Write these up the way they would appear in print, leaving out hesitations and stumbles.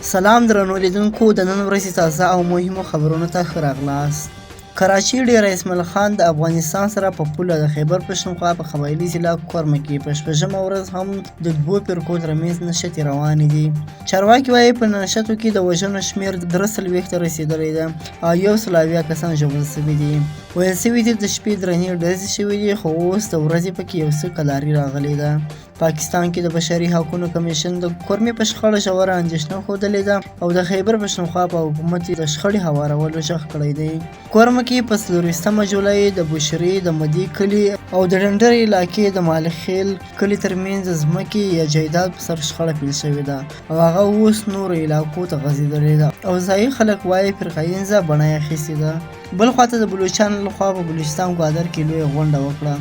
سلام درنو لیدونکو، د نن ورځې تازه او مهمو خبرونو ته ښه راغلاست. کراچي ډیر اسماعیل خان د افغانستان سره په پوله د خیبر پښتونخوا په قبایلي ضلع کورمه کې په شپږمه ورځ هم د دوو فرقو ترمنځ نښتې روانې دي. چارواکي وایي په نښتو کې د وژنو شمېر 340 ته رسېدلی ده او 180 کسان ژوبل شوي دي. ویل شوي دي د شپې درنې ډزې شوي دي، خو اوس د ورځې پکې یو څه کلاري راغلې ده. پاکستان کې د بشري حقوقو کمیشن د کورمې په شخړه ژوره اندېښنه ښودلې ده او د خیبر پښتونخوا په حکومت د شخړې هوارولو غږ کړی دی. کورمه کې په 24 جولای د بشري د مدي کلي او د ډنډر علاقې د مالخیل کلي ترمنځ د ځمکې یا جایداد په سر شخړه پیل شوې ده او هغه اوس نورو علاقو ته غځېدلې ده او ځایي خلک وایي فرقه‌ییزه بڼه یې اخیستې ده. بل خواته د بلوچستان لخوا په بلوچستان ګوادر کې لویه غونډه وکړه.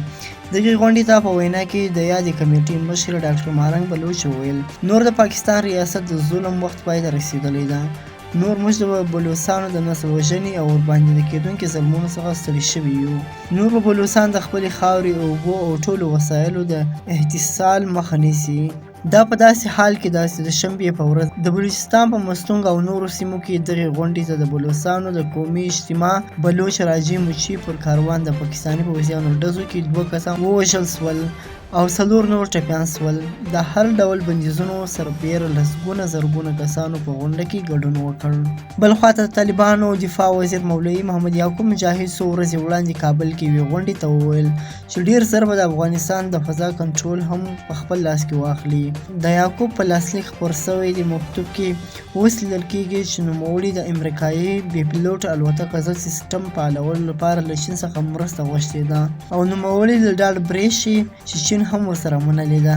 دغې غونډې ته په وینا کې د یادې کمیټې مشر ډاکټر مارنګ بلوچ وویل نور د پاکستان ریاست د ظلم وخت پای ته رسېدلی ده. نور موږ د بلوڅانو د نسل وژنې او ورباندې د کېدونکي ظلمونو څخه ستړي شوي یو. نور به بلوڅان د خپلې خاورې، اوبو او ټولو وسایلو د احتسال مخه نیسي. دا په داسې حال کې د شنبې په ورځ د بلوچستان په مستونګ او نورو سیمو کې دغې غونډې ته د بلوڅانو د قومي اجتماع بلوچ راجي مچي پر کاروان د پاکستاني پوځیانو ډزو کې 2 کسان ووژل شول او 4 نور ټپیان شول. د هر ډول بندیزونو سربیره لسګونه زرګونه کسانو په غونډه کې ګډون وکړ. بل خواته د طالبانو دفاع وزیر مولوي محمد یعقوب مجاهد څو ورځې وړاندې کابل کې یوې غونډې ته وویل چې ډیر ژر به د افغانستان د فضا کنټرول هم په خپل لاس کې واخلي. د یعقوب په لاسلیک خپور شوی د مکتوب کې اوس لیدل کېږي چې نوموړي د امریکایي بې پیلوټ الوتکه ضد سیسټم فعالولو لپاره له چین څخه مرسته غوښتې ده او نوموړي د ډاډ برېښ شي چې چین هم ورسره منلې ده.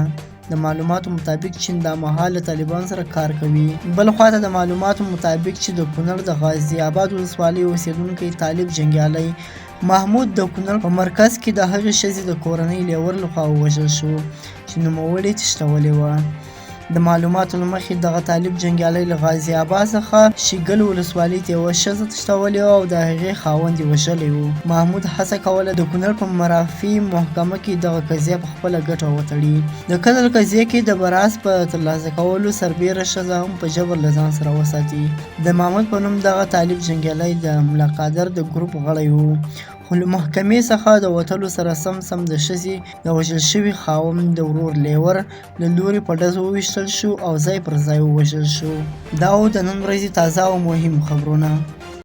د معلوماتو مطابق چین دا مهال له طالبانو سره کار کوي. بل خواته د معلوماتو مطابق چې د کونړ د غازي آباد ولسوالۍ اوسېدونکی طالب جنګیالی محمود د کونړ په مرکز کې د هغې ښځې د کورنۍ لیور لخوا ووژل شو چې نوموړي تښتولې وه. د معلوماتو له مخې دغه طالب جنګیالی له غازي آباد څخه شیګل ولسوالۍ ته یوه ښځه تښتولې وه او د هغې خاوند یې وژلی و. محمود هڅه کوله د کونړ په مرافعي محکمه کې دغه قضیه په خپله ګټه وتړي. د قتل قضیې کې د براس په ترلاسه کولو سربیره ښځه هم په جبر له ځان سره وساتي. د محمود په نوم دغه طالب جنګیالی د ملا قادر د ګروپ غړی و، خو له محکمې څخه د وتلو سره سم د ښځې د وژل شوي خاوند د ورور لیور له لوري په ډزو وویشتل شو او ځای پر ځای ووژل شو. دا و د نن ورځې تازه او مهم خبرونه.